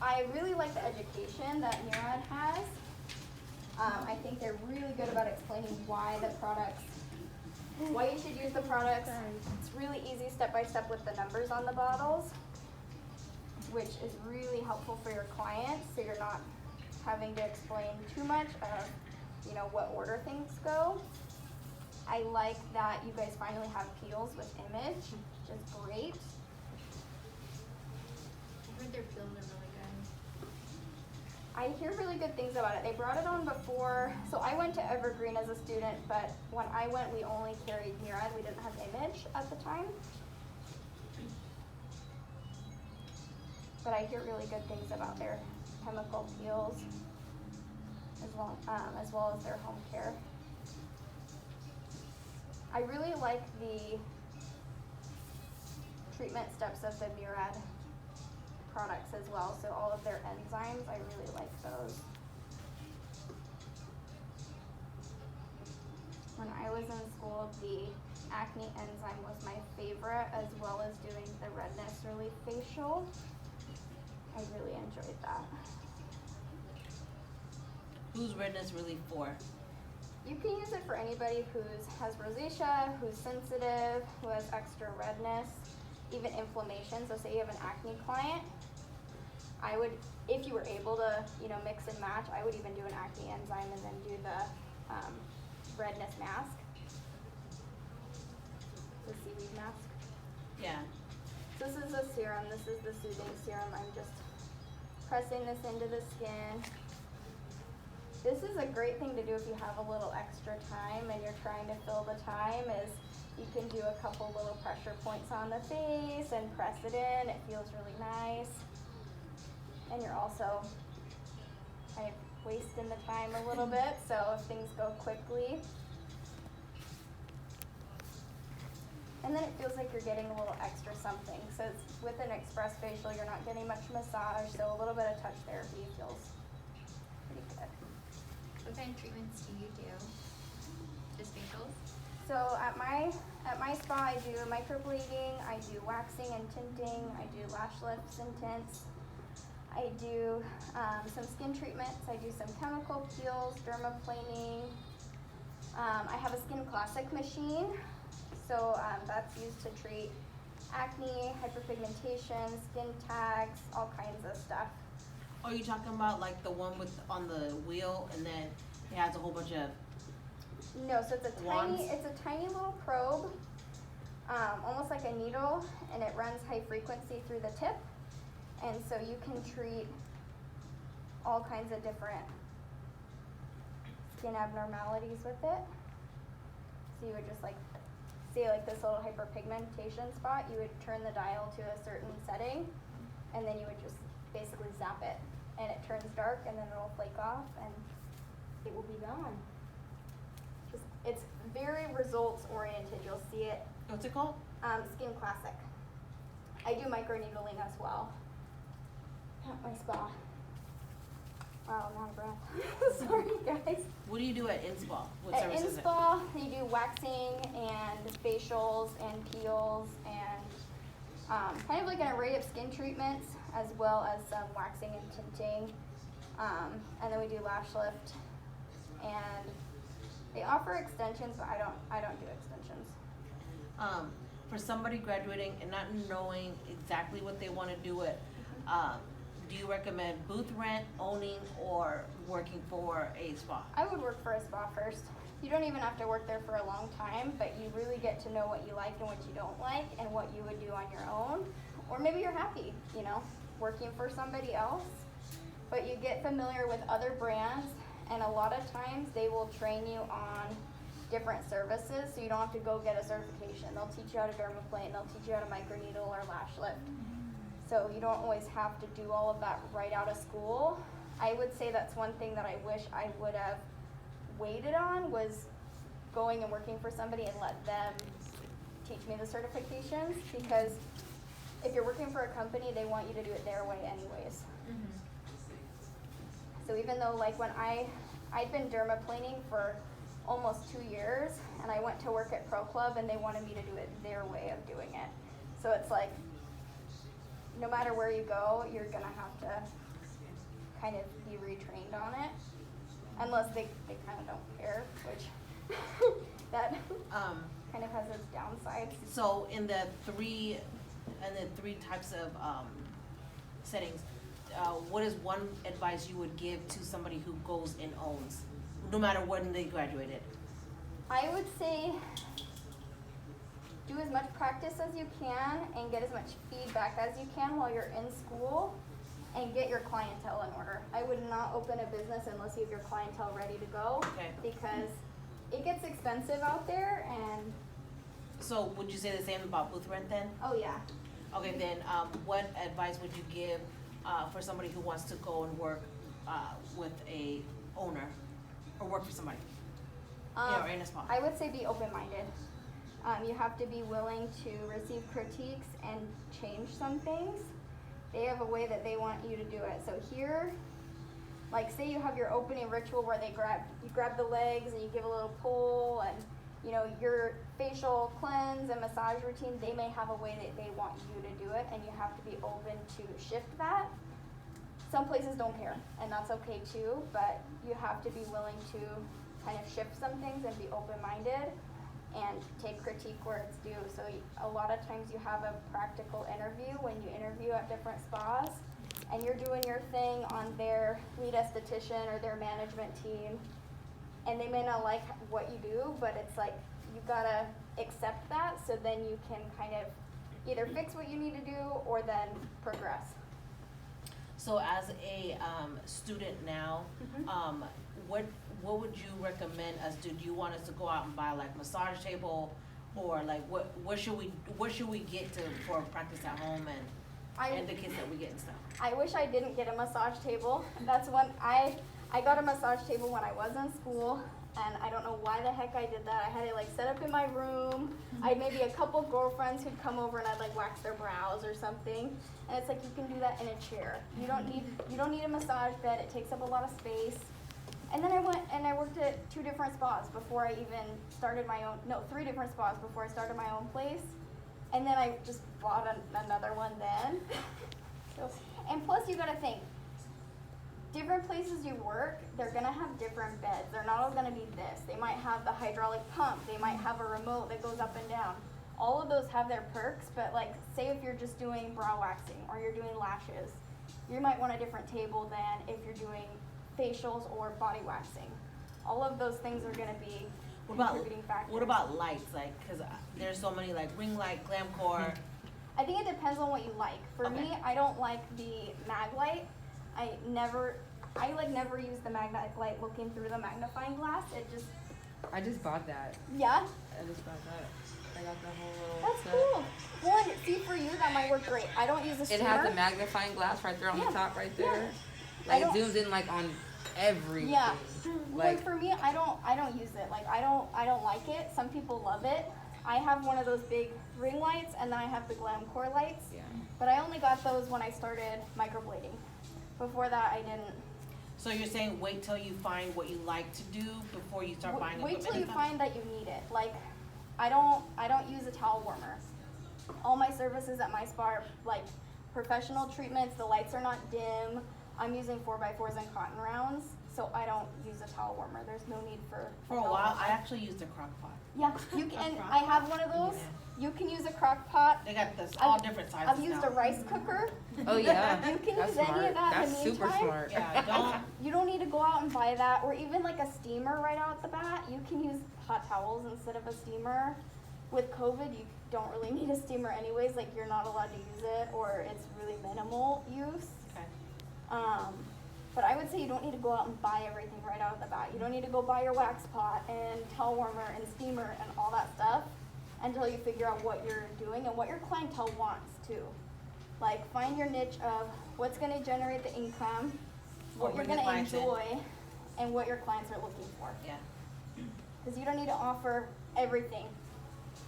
I really like the education that Murad has. I think they're really good about explaining why you should use the products. It's really easy step by step with the numbers on the bottles, which is really helpful for your clients, so you're not having to explain too much of, what order things go. I like that you guys finally have peels with image, which is great. I heard their peels are really good. I hear really good things about it. They brought it on before, so I went to Evergreen as a student, but when I went, we only carried Murad. We didn't have image at the time. But I hear really good things about their chemical peels, as well as their home care. I really like the treatment steps of the Murad products as well. So all of their enzymes, I really like those. When I was in school, the acne enzyme was my favorite, as well as doing the redness relief facial. I really enjoyed that. Who's redness relief for? You can use it for anybody who has rosacea, who's sensitive, who has extra redness, even inflammation. So say you have an acne client, I would, if you were able to, mix and match, I would even do an acne enzyme and then do the redness mask, the seaweed mask. Yeah. This is a serum. This is the soothing serum. I'm just pressing this into the skin. This is a great thing to do if you have a little extra time and you're trying to fill the time, is you can do a couple little pressure points on the face and press it in. It feels really nice. And you're also kind of wasting the time a little bit, so if things go quickly. And then it feels like you're getting a little extra something. So it's, with an express facial, you're not getting much massage, so a little bit of touch therapy feels pretty good. What kind of treatments do you do? Just facials? So at my spa, I do microblading, I do waxing and tinting, I do lash lifts and tints. I do some skin treatments, I do some chemical peels, dermaplaning. I have a Skin Classic machine, so that's used to treat acne, hyperpigmentation, skin tags, all kinds of stuff. Are you talking about like the one on the wheel and then it has a whole bunch of No, so it's a Wands? tiny little probe, almost like a needle, and it runs high frequency through the tip, and so you can treat all kinds of different skin abnormalities with it. So you would just like, say like this little hyperpigmentation spot, you would turn the dial to a certain setting, and then you would just basically zap it, and it turns dark, and then it'll flake off, and it will be gone. It's very results oriented. You'll see it. What's it called? Skin Classic. I do microneedling as well at my spa. Wow, I'm out of breath. Sorry, guys. What do you do at InSpa? What At service is it? InSpa, you do waxing and facials and peels and kind of like an array of skin treatments, as well as some waxing and tinting. And then we do lash lift, and they offer extensions, but I don't do extensions. For somebody graduating and not knowing exactly what they want to do it, do you recommend booth rent, owning, or working for a spa? I would work for a spa first. You don't even have to work there for a long time, but you really get to know what you like and what you don't like and what you would do on your own. Or maybe you're happy, working for somebody else, but you get familiar with other brands, and a lot of times they will train you on different services, so you don't have to go get a certification. They'll teach you how to dermaplane, they'll teach you how to microneedle or lash lift. So you don't always have to do all of that right out of school. I would say that's one thing that I wish I would have waited on, was going and working for somebody and let them teach me the certifications, because if you're working for a company, they want you to do it their way anyways. So even though like when I'd been dermaplaning for almost 2 years, and I went to work at Pro Club and they wanted me to do it their way of doing it. So it's like, no matter where you go, you're gonna have to kind of be retrained on it, unless they kind of don't care, which that kind of has its downsides. So in the three types of settings, what is one advice you would give to somebody who goes and owns, no matter when they graduated? I would say do as much practice as you can and get as much feedback as you can while you're in school, and get your clientele in order. I would not open a business unless you have your clientele ready to go, Okay. because it gets expensive out there, and So would you say the same about booth rent then? oh yeah. Okay, then what advice would you give for somebody who wants to go and work with a owner or work for somebody? Or in a spa? I would say be open-minded. You have to be willing to receive critiques and change some things. They have a way that they want you to do it. So here, like say you have your opening ritual where you grab the legs and you give a little pull, and your facial cleanse and massage routine, they may have a way that they want you to do it, and you have to be open to shift that. Some places don't care, and that's okay too, but you have to be willing to kind of shift some things and be open-minded and take critique where it's due. So a lot of times you have a practical interview when you interview at different spas, and you're doing your thing on their lead esthetician or their management team, and they may not like what you do, but it's like you gotta accept that, so then you can kind of either fix what you need to do or then progress. So as a student now, what would you recommend us do? Do you want us to go out and buy like massage table, or like what should we get for practice at home and the kits that we get and stuff? I wish I didn't get a massage table. That's one I got a massage table when I was in school, and I don't know why the heck I did that. I had it like set up in my room. I had maybe a couple girlfriends who'd come over and I'd like wax their brows or something. And it's like, you can do that in a chair. You don't need a massage bed. It takes up a lot of space. And then I went and I worked at 2 different spas before I even started my own, 3 different spas before I started my own place. And then I just bought another one then. And plus you gotta think, different places you work, they're gonna have different beds. They're not all gonna be this. They might have the hydraulic pump. They might have a remote that goes up and down. All of those have their perks, but like, say if you're just doing brow waxing or you're doing lashes, you might want a different table than if you're doing facials or body waxing. All of those things are gonna be contributing factors. What about lights? Like, cause there's so many like ring light, glam core. I think it depends on what you like. For me, I don't like the mag light. I never use the magnetic light looking through the magnifying glass. It just, I just bought that. yeah, I just bought that. I got the whole little that's set. cool. Well, and see, for you, that might work great. I don't use a It steamer. has the magnifying glass right there on Yeah. the top right Yeah. there. I Like it don't- zooms in like on everything. Yeah. Well, Like for me, I don't use it. Like, I don't like it. Some people love it. I have one of those big ring lights, and then I have the glam core lights. yeah. But I only got those when I started microblading. Before that, I didn't. So you're saying wait till you find what you like to do before you start buying Wait equipment till you and stuff? find that you need it. Like, I don't use a towel warmer. All my services at my spa are like professional treatments. The lights are not dim. I'm using 4x4s and cotton rounds, so I don't use a towel warmer. There's no need for For a towel while, warmer. I actually used a crock pot. Yeah, you can. And I have one of those. You can use a crock pot. They got this all I've- different sizes I've used now. a rice cooker. Oh yeah. You can That's use any smart. of that in That's the super meantime. smart. Yeah, don't. You don't need to go out and buy that, or even like a steamer right out the bat. You can use hot towels instead of a steamer. With COVID, you don't really need a steamer anyways. Like, you're not allowed to use it, or it's really minimal use. Okay. But I would say you don't need to go out and buy everything right out of the bat. You don't need to go buy your wax pot and towel warmer and steamer and all that stuff until you figure out what you're doing and what your clientele wants too. Like, find your niche of what's gonna generate the income, what you're bring the gonna clients in. enjoy, and what your clients are looking for. Yeah. Because you don't need to offer everything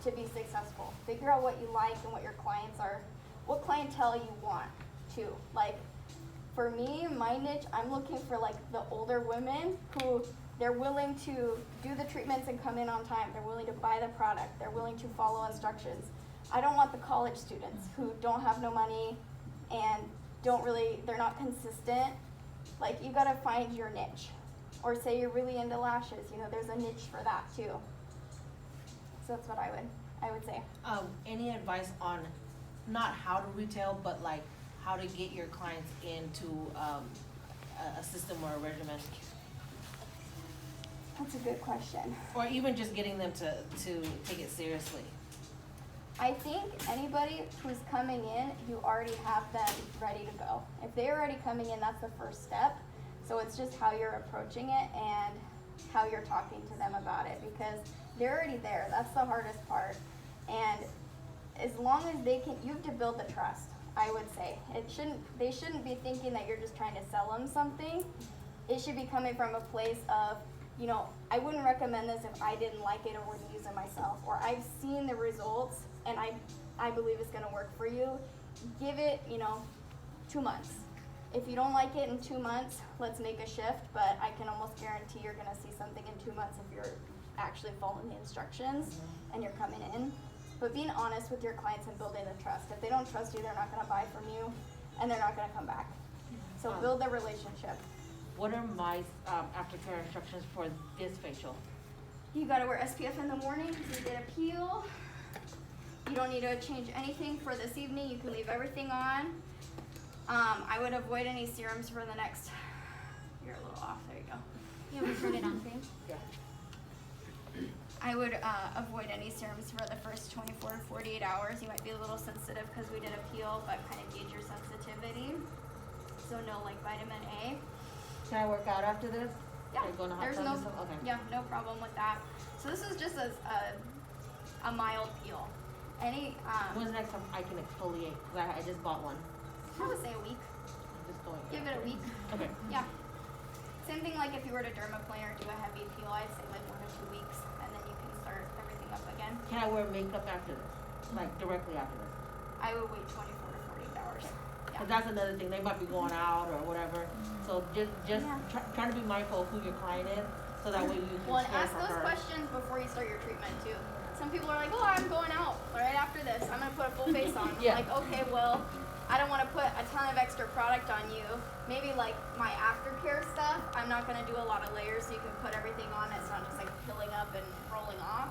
to be successful. Figure out what you like and what your clients are, what clientele you want too. Like, for me, my niche, I'm looking for like the older women who they're willing to do the treatments and come in on time. They're willing to buy the product. They're willing to follow instructions. I don't want the college students who don't have no money and they're not consistent. Like, you gotta find your niche. Or say you're really into lashes, there's a niche for that too. So that's what I would say. Any advice on not how to retail, but like how to get your clients into a system or a regimen, That's a good question. or even just getting them to take it seriously? I think anybody who's coming in, you already have them ready to go. If they're already coming in, that's the first step. So it's just how you're approaching it and how you're talking to them about it, because they're already there. That's the hardest part. And as long as you have to build the trust, I would say. They shouldn't be thinking that you're just trying to sell them something. It should be coming from a place of, I wouldn't recommend this if I didn't like it or wouldn't use it myself, or I've seen the results and I believe it's gonna work for you. Give it, 2 months. If you don't like it in 2 months, let's make a shift, but I can almost guarantee you're gonna see something in 2 months if you're actually following the instructions and you're coming in. But being honest with your clients and building the trust. If they don't trust you, they're not gonna buy from you and they're not gonna come back. So build the relationship. What are my aftercare instructions for this facial? You gotta wear SPF in the morning because you get a peel. You don't need to change anything for this evening. You can leave everything on. I would avoid any serums for the next, you're a little off, there you go. You want me to turn it on for you? Yeah. I would avoid any serums for the first 24 to 48 hours. You might be a little sensitive because we did a peel, but kind of gauge your sensitivity. So no like vitamin A. Can I work out after this? Yeah, Like go in a hot there's tub no, and stuff? Okay. yeah, no problem with that. So this is just a mild peel. Any, When's the next time I can exfoliate? Cause I just bought one. I would say a week. I'm just going. Give it a week. Okay. Yeah. Same thing like if you were to dermaplane or do a heavy peel, I'd say like 1 or 2 weeks, and then you can start everything up again. Can I wear makeup after this? Like directly after this? I would wait 24 to 48 hours. Yeah. Cause that's another thing. They might be going out or whatever. So just Yeah. trying to be mindful of who your client is, so that way you can Well, and care ask for those her. questions before you start your treatment too. Some people are like, oh, I'm going out right after this. I'm gonna put a full face on. Yeah. Like, okay, well, I don't want to put a ton of extra product on you. Maybe like my aftercare stuff, I'm not gonna do a lot of layers, so you can put everything on. It's not just like peeling up and rolling off.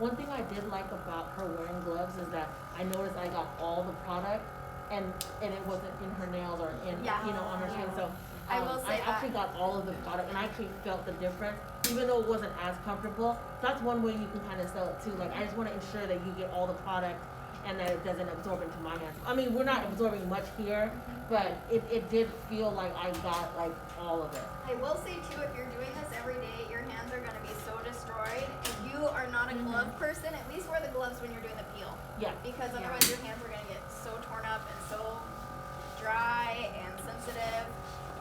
One thing I did like about her wearing gloves is that I noticed I got all the product and it wasn't in her nails or in, Yeah. on her skin. So I will say I actually got all of the product, and I actually felt the difference, even though it wasn't as comfortable. That's one way you can kind of sell it too. Like, I just want to ensure that you get all the product and that it doesn't absorb into my hands. I mean, we're not absorbing much here, but it did feel like I got like all of it. I will say too, if you're doing this every day, your hands are gonna be so destroyed. If you are not a glove person, at least wear the gloves when you're doing the peel. Yeah. Because otherwise your hands are gonna get so torn up and so dry and sensitive.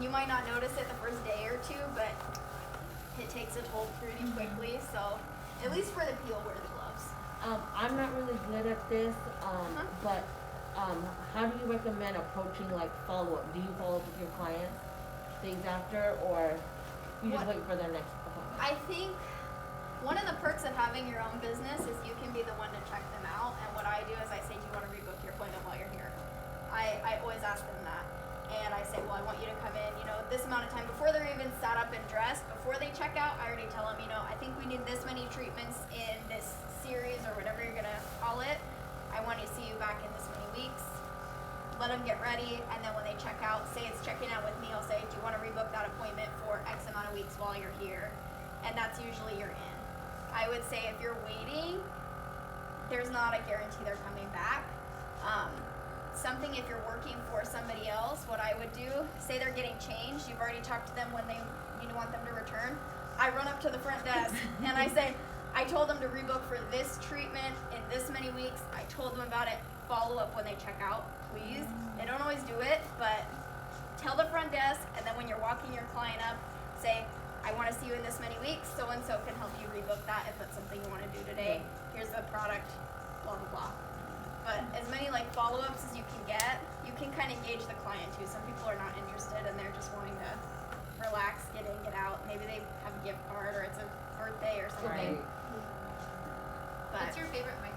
You might not notice it the first day or two, but it takes a toll pretty quickly. So at least for the peel, wear the gloves. I'm not really good at this, but how do you recommend approaching like follow-up? Do you follow up with your clients days after, or you just wait for their next appointment? I think one of the perks of having your own business is you can be the one to check them out. And what I do is I say, do you want to rebook your appointment while you're here? I always ask them that. And I say, well, I want you to come in, this amount of time before they're even sat up and dressed. Before they check out, I already tell them, I think we need this many treatments in this series or whatever you're going to call it. I want to see you back in this many weeks. Let them get ready, and then when they check out, say it's checking out with me, I'll say, do you want to rebook that appointment for X amount of weeks while you're here? And that's usually you're in. I would say if you're waiting, there's not a guarantee they're coming back. Something if you're working for somebody else, what I would do, say they're getting changed, you've already talked to them when you want them to return. I run up to the front desk and I say, I told them to rebook for this treatment in this many weeks. I told them about it. Follow up when they check out, please. They don't always do it, but tell the front desk, and then when you're walking your client up, say, I want to see you in this many weeks. So-and-so can help you rebook that if that's something you want to do today. Here's the product, blah, blah, blah. But as many like follow-ups as you can get, you can kind of gauge the client too. Some people are not interested and they're just wanting to relax, get in, get out. Maybe they have a gift card or it's a birthday or something. Right. But What's your favorite microphone